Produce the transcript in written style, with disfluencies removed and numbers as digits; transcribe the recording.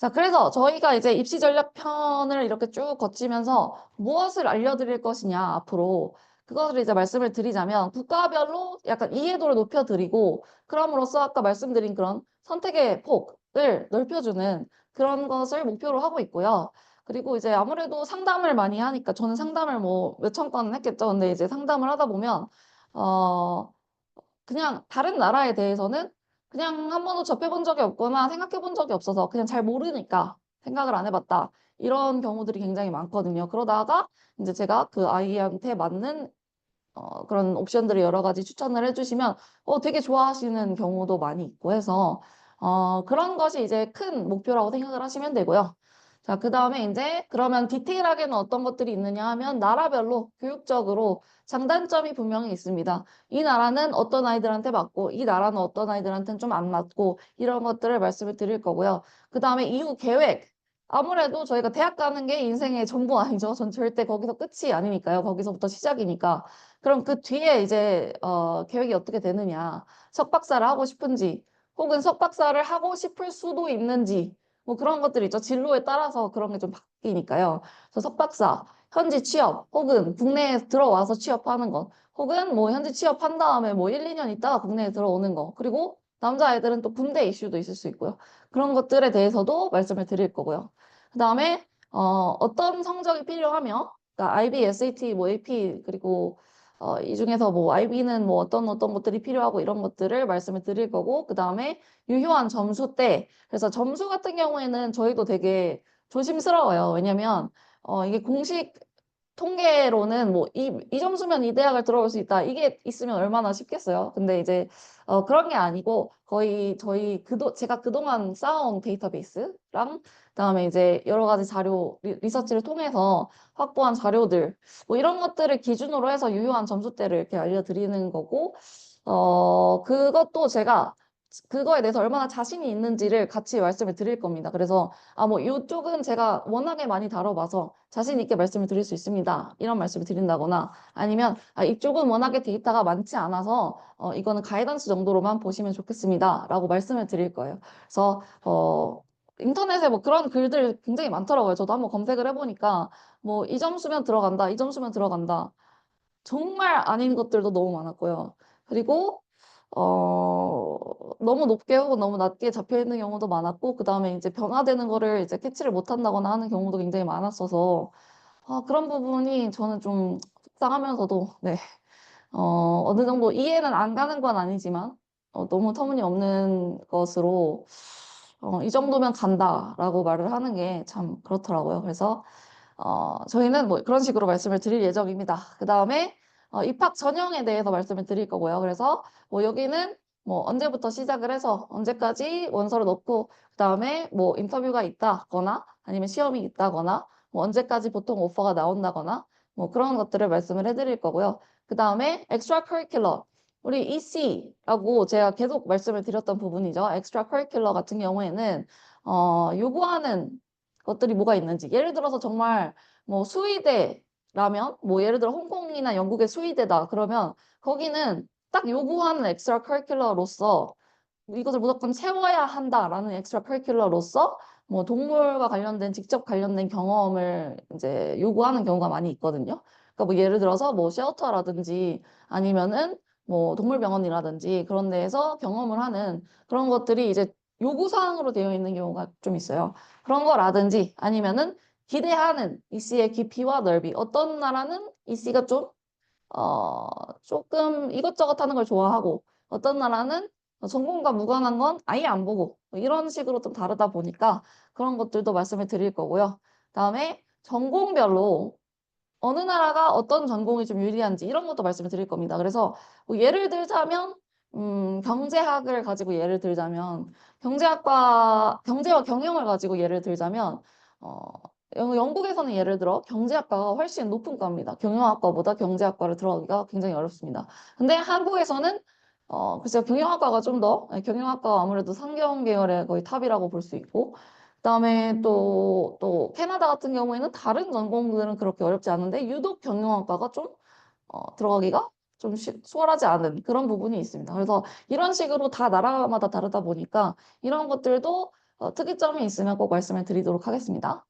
자, 그래서 저희가 이제 입시 전략 편을 이렇게 쭉 거치면서 무엇을 알려드릴 것이냐, 앞으로. 그것을 이제 말씀을 드리자면, 국가별로 약간 이해도를 높여드리고, 그럼으로써 아까 말씀드린 그런 선택의 폭을 넓혀주는 그런 것을 목표로 하고 있고요. 그리고 이제 아무래도 상담을 많이 하니까, 저는 상담을 뭐 몇천 건은 했겠죠. 근데 이제 상담을 하다 보면, 어, 그냥 다른 나라에 대해서는 그냥 한 번도 접해본 적이 없거나 생각해본 적이 없어서 그냥 잘 모르니까 생각을 안 해봤다. 이런 경우들이 굉장히 많거든요. 그러다가 이제 제가 그 아이한테 맞는 그런 옵션들을 여러 가지 추천을 해주시면 되게 좋아하시는 경우도 많이 있고 해서 그런 것이 이제 큰 목표라고 생각을 하시면 되고요. 자, 그 다음에 이제 그러면 디테일하게는 어떤 것들이 있느냐 하면 나라별로 교육적으로 장단점이 분명히 있습니다. 이 나라는 어떤 아이들한테 맞고 이 나라는 어떤 아이들한테는 좀 안 맞고 이런 것들을 말씀을 드릴 거고요. 그 다음에 이후 계획. 아무래도 저희가 대학 가는 게 인생의 전부 아니죠. 전 절대 거기서 끝이 아니니까요. 거기서부터 시작이니까. 그럼 그 뒤에 이제 계획이 어떻게 되느냐. 석박사를 하고 싶은지 혹은 석박사를 하고 싶을 수도 있는지 뭐 그런 것들이 있죠. 진로에 따라서 그런 게 좀 바뀌니까요. 그래서 석박사, 현지 취업 혹은 국내에 들어와서 취업하는 것 혹은 뭐 현지 취업한 다음에 뭐 1, 2년 있다가 국내에 들어오는 거 그리고 남자애들은 또 군대 이슈도 있을 수 있고요. 그런 것들에 대해서도 말씀을 드릴 거고요. 그 다음에 어떤 성적이 필요하며 그러니까 IB, SAT, 뭐 AP 그리고 이 중에서 뭐 IB는 뭐 어떤 것들이 필요하고 이런 것들을 말씀을 드릴 거고 그 다음에 유효한 점수대 그래서 점수 같은 경우에는 저희도 되게 조심스러워요. 왜냐면 이게 공식 통계로는 뭐 이 점수면 이 대학을 들어올 수 있다. 이게 있으면 얼마나 쉽겠어요. 근데 이제 그런 게 아니고 거의 제가 그동안 쌓아온 데이터베이스랑 그다음에 이제 여러 가지 자료 리서치를 통해서 확보한 자료들 뭐 이런 것들을 기준으로 해서 유효한 점수대를 이렇게 알려드리는 거고 그것도 제가 그거에 대해서 얼마나 자신이 있는지를 같이 말씀을 드릴 겁니다. 그래서 뭐 이쪽은 제가 워낙에 많이 다뤄봐서 자신 있게 말씀을 드릴 수 있습니다. 이런 말씀을 드린다거나 아니면 이쪽은 워낙에 데이터가 많지 않아서 이거는 가이던스 정도로만 보시면 좋겠습니다. 라고 말씀을 드릴 거예요. 그래서 인터넷에 뭐 그런 글들 굉장히 많더라고요. 저도 한번 검색을 해보니까 뭐 이 점수면 들어간다, 이 점수면 들어간다. 정말 아닌 것들도 너무 많았고요. 그리고 너무 높게 혹은 너무 낮게 잡혀 있는 경우도 많았고, 그 다음에 이제 변화되는 거를 이제 캐치를 못 한다거나 하는 경우도 굉장히 많았어서, 그런 부분이 저는 좀 속상하면서도, 네, 어느 정도 이해는 안 가는 건 아니지만, 너무 터무니없는 것으로, 이 정도면 간다라고 말을 하는 게 참 그렇더라고요. 그래서, 저희는 뭐 그런 식으로 말씀을 드릴 예정입니다. 그 다음에 입학 전형에 대해서 말씀을 드릴 거고요. 그래서 뭐 여기는 뭐 언제부터 시작을 해서 언제까지 원서를 넣고 그 다음에 뭐 인터뷰가 있다거나 아니면 시험이 있다거나 뭐 언제까지 보통 오퍼가 나온다거나 뭐 그런 것들을 말씀을 해드릴 거고요. 그 다음에 extra curricular 우리 EC라고 제가 계속 말씀을 드렸던 부분이죠. extra curricular 같은 경우에는 요구하는 것들이 뭐가 있는지. 예를 들어서 정말 뭐 수의대라면 뭐 예를 들어 홍콩이나 영국의 수의대다. 그러면 거기는 딱 요구하는 엑스트라 커리큘러로서 이것을 무조건 채워야 한다라는 엑스트라 커리큘러로서 뭐 동물과 관련된 직접 관련된 경험을 이제 요구하는 경우가 많이 있거든요. 그러니까 뭐 예를 들어서 뭐 쉘터라든지 아니면은 뭐 동물병원이라든지 그런 데에서 경험을 하는 그런 것들이 이제 요구사항으로 되어 있는 경우가 좀 있어요. 그런 거라든지 아니면은 기대하는 이씨의 깊이와 넓이. 어떤 나라는 이씨가 조금 이것저것 하는 걸 좋아하고 어떤 나라는 전공과 무관한 건 아예 안 보고 뭐 이런 식으로 좀 다르다 보니까 그런 것들도 말씀을 드릴 거고요. 그다음에 전공별로 어느 나라가 어떤 전공이 좀 유리한지 이런 것도 말씀을 드릴 겁니다. 그래서 뭐 예를 들자면 경제학을 가지고 예를 들자면 경제와 경영을 가지고 예를 들자면 어, 영국에서는 예를 들어 경제학과가 훨씬 높은 과입니다. 경영학과보다 경제학과를 들어가기가 굉장히 어렵습니다. 근데 한국에서는 글쎄요 경영학과가 좀 더 경영학과가 아무래도 상경 계열의 거의 탑이라고 볼 수 있고 그다음에 또 캐나다 같은 경우에는 다른 전공들은 그렇게 어렵지 않은데 유독 경영학과가 좀 들어가기가 좀 수월하지 않은 그런 부분이 있습니다. 그래서 이런 식으로 다 나라마다 다르다 보니까 이런 것들도 특이점이 있으면 꼭 말씀을 드리도록 하겠습니다.